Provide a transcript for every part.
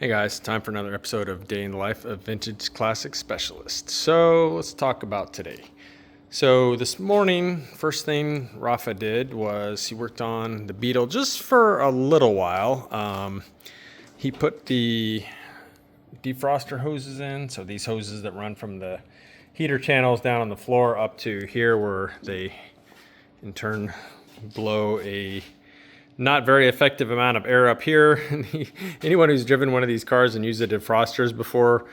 Hey guys, time for another episode of Day in the Life of Vintage Classic Specialist. So let's talk about today. So this morning, first thing Rafa did was he worked on the Beetle just for a little while. He put the defroster hoses in, so these hoses that run from the heater channels down on the floor up to here where they in turn blow a not very effective amount of air up here. Anyone who's driven one of these cars and used the defrosters before,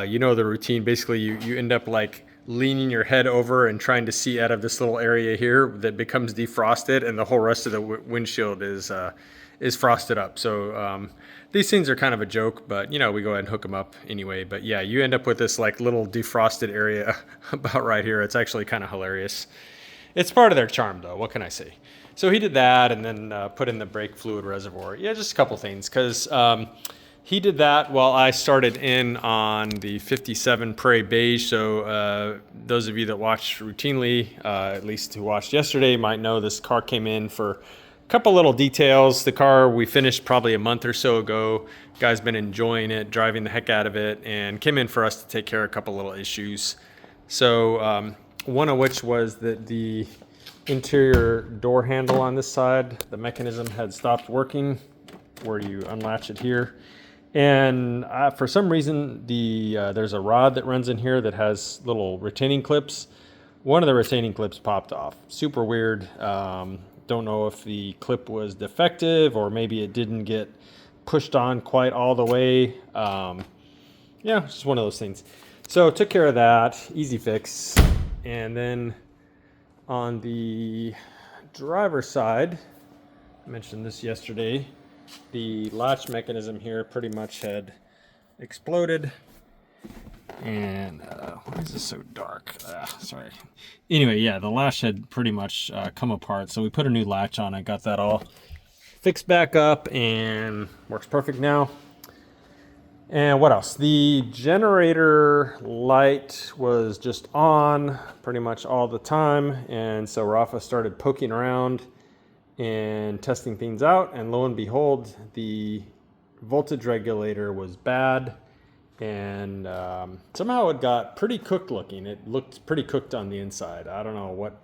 you know the routine. Basically, you end up like leaning your head over and trying to see out of this little area here that becomes defrosted, and the whole rest of the windshield is frosted up. So these things are kind of a joke, but you know, we go ahead and hook them up anyway. But yeah, you end up with this like little defrosted area about right here. It's actually kind of hilarious. It's part of their charm, though. What can I say? So he did that, and then put in the brake fluid reservoir. Yeah, just a couple things, because he did that while I started in on the 57 Prarie Beige. So those of you that watch routinely, at least who watched yesterday, might know this car came in for a couple little details. The car we finished probably a month or so ago. Guy's been enjoying it, driving the heck out of it, and came in for us to take care of a couple little issues. So one of which was that the interior door handle on this side, the mechanism had stopped working where you unlatch it here. And for some reason, there's a rod that runs in here that has little retaining clips. One of the retaining clips popped off. Super weird. Don't know if the clip was defective or maybe it didn't get pushed on quite all the way. Yeah, just one of those things. So took care of that, easy fix. And then on the driver's side, I mentioned this yesterday, the latch mechanism here pretty much had exploded. And why is this so dark? Sorry. Anyway, yeah, the latch had pretty much come apart. So we put a new latch on it, got that all fixed back up, and works perfect now. And what else? The generator light was just on pretty much all the time. And so Rafa started poking around and testing things out. And lo and behold, the voltage regulator was bad. And somehow it got pretty cooked looking. It looked pretty cooked on the inside. I don't know what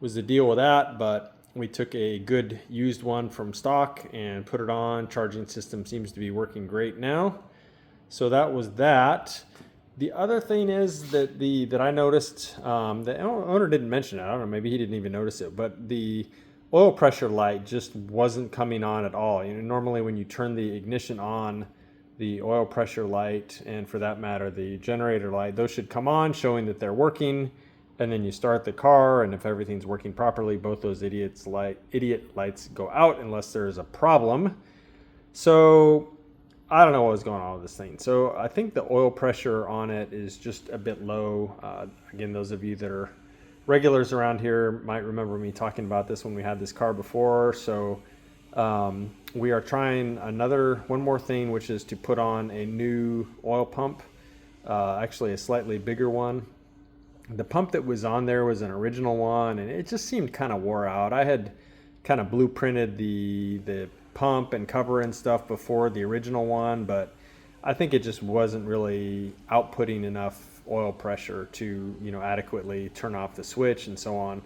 was the deal with that, but we took a good used one from stock and put it on. Charging system seems to be working great now. So that was that. The other thing is that that I noticed, the owner didn't mention it. I don't know, maybe he didn't even notice it, but the oil pressure light just wasn't coming on at all. You know, normally when you turn the ignition on, the oil pressure light, and for that matter, the generator light, those should come on, showing that they're working. And then you start the car, and if everything's working properly, both those idiot lights go out unless there's a problem. So I don't know what was going on with this thing. So I think the oil pressure on it is just a bit low. Again, those of you that are regulars around here might remember me talking about this when we had this car before. So we are trying one more thing, which is to put on a new oil pump, actually a slightly bigger one. The pump that was on there was an original one, and it just seemed kind of wore out. I had kind of blueprinted the pump and cover and stuff before the original one, but I think it just wasn't really outputting enough oil pressure to, you know, adequately turn off the switch and so on.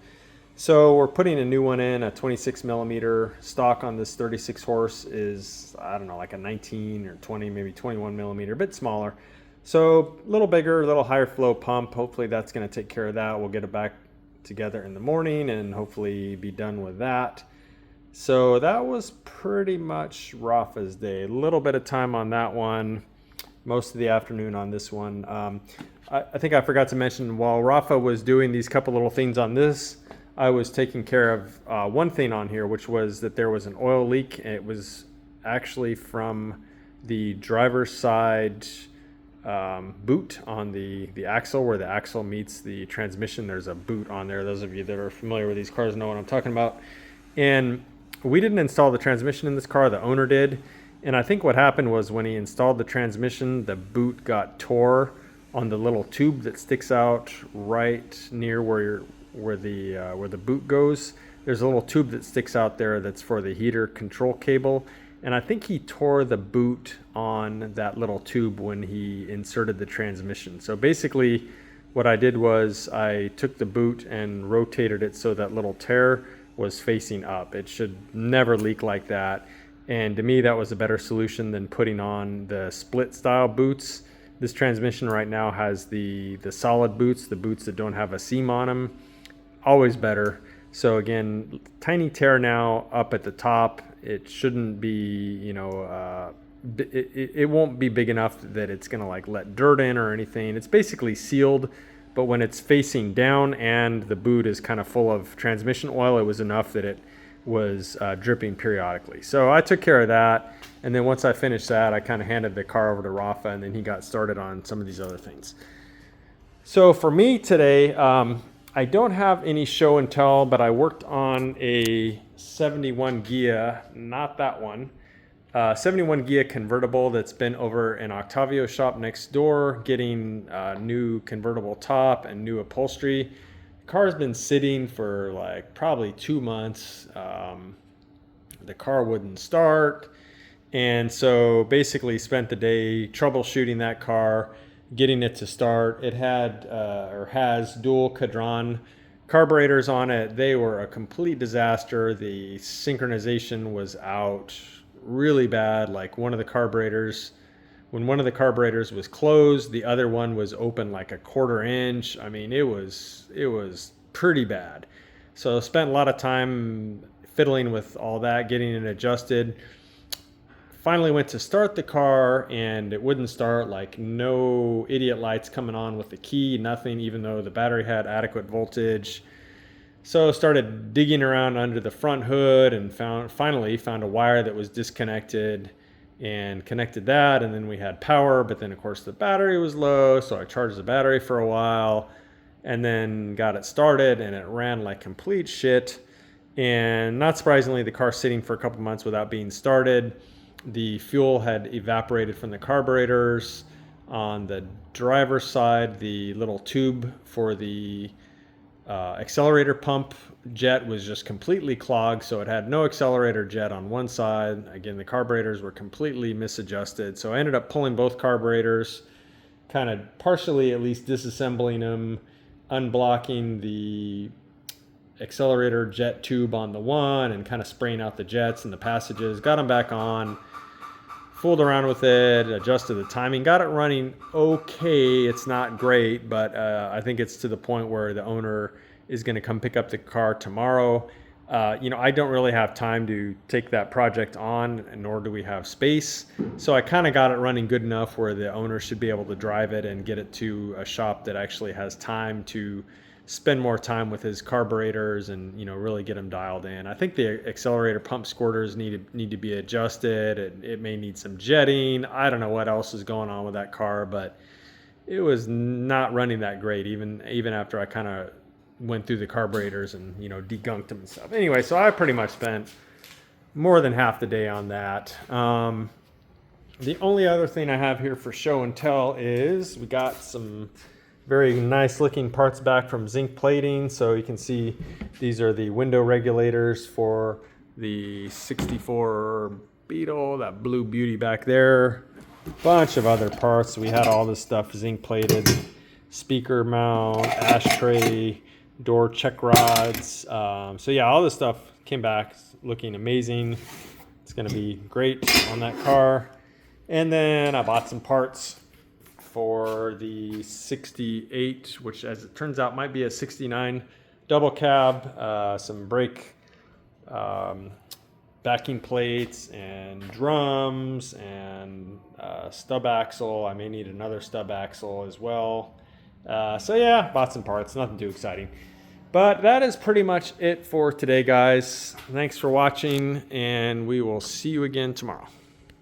So we're putting a new one in. A 26 millimeter stock on this 36 horse is, I don't know, like a 19 or 20, maybe 21 millimeter, a bit smaller. So a little bigger, a little higher flow pump. Hopefully that's going to take care of that. We'll get it back together in the morning and hopefully be done with that. So that was pretty much Rafa's day. A little bit of time on that one, most of the afternoon on this one. I think I forgot to mention, while Rafa was doing these couple little things on this, I was taking care of one thing on here, which was that there was an oil leak. It was actually from the driver's side boot on the axle, where the axle meets the transmission. There's a boot on there. Those of you that are familiar with these cars know what I'm talking about. And we didn't install the transmission in this car, the owner did. And I think what happened was when he installed the transmission, the boot got tore on the little tube that sticks out right near where the boot goes. There's a little tube that sticks out there that's for the heater control cable. and I think he tore the boot on that little tube when he inserted the transmission. So basically what I did was I took the boot and rotated it so that little tear was facing up. It should never leak like that. And to me, that was a better solution than putting on the split style boots. This transmission right now has the solid boots, the boots that don't have a seam on them. Always better. So again, tiny tear now up at the top. It shouldn't be, it won't be big enough that it's gonna like let dirt in or anything. It's basically sealed, but when it's facing down and the boot is kind of full of transmission oil, it was enough that it was dripping periodically. So I took care of that, and then once I finished that, I kind of handed the car over to Rafa, and then he got started on some of these other things. So for me today, I don't have any show and tell, but I worked on a 71 Ghia, not that one, 71 Ghia convertible that's been over in Octavio's shop next door, getting new convertible top and new upholstery. The car's been sitting for like probably 2 months. The car wouldn't start, and so basically spent the day troubleshooting that car, getting it to start. It had or has dual cadran carburetors on it. They were a complete disaster. The synchronization was out really bad. Like when one of the carburetors was closed, the other one was open like a 1/4 inch. I mean, it was pretty bad. So I spent a lot of time fiddling with all that, getting it adjusted. Finally went to start the car and it wouldn't start. Like no idiot lights coming on with the key, nothing, even though the battery had adequate voltage. So started digging around under the front hood and finally found a wire that was disconnected and connected that, and then we had power, but then of course the battery was low, so I charged the battery for a while and then got it started, and it ran like complete shit. And not surprisingly, the car's sitting for a couple months without being started. The fuel had evaporated from the carburetors. On the driver's side, the little tube for the accelerator pump jet was just completely clogged, so it had no accelerator jet on one side. Again, the carburetors were completely misadjusted, so I ended up pulling both carburetors, kind of partially at least disassembling them, unblocking the accelerator jet tube on the one and kind of spraying out the jets and the passages, got them back on, fooled around with it, adjusted the timing, got it running okay. It's not great, but I think it's to the point where the owner is going to come pick up the car tomorrow. I don't really have time to take that project on, nor do we have space. So I kind of got it running good enough where the owner should be able to drive it and get it to a shop that actually has time to spend more time with his carburetors and really get them dialed in. I think the accelerator pump squirters need to be adjusted. It may need some jetting. I don't know what else is going on with that car, but it was not running that great even after I kind of went through the carburetors and degunked them and stuff. Anyway, so I pretty much spent more than half the day on that. The only other thing I have here for show and tell is we got some very nice looking parts back from Zinc Plating. So you can see these are the window regulators for the 64 Beetle, that blue beauty back there. Bunch of other parts. We had all this stuff zinc plated, speaker mount, ashtray, door check rods. So yeah, all this stuff came back looking amazing. It's going to be great on that car. And then I bought some parts for the 68, which as it turns out might be a 69 double cab, some brake backing plates and drums and stub axle. I may need another stub axle as well. So yeah, bought some parts, nothing too exciting. But that is pretty much it for today, guys. Thanks for watching, and we will see you again tomorrow.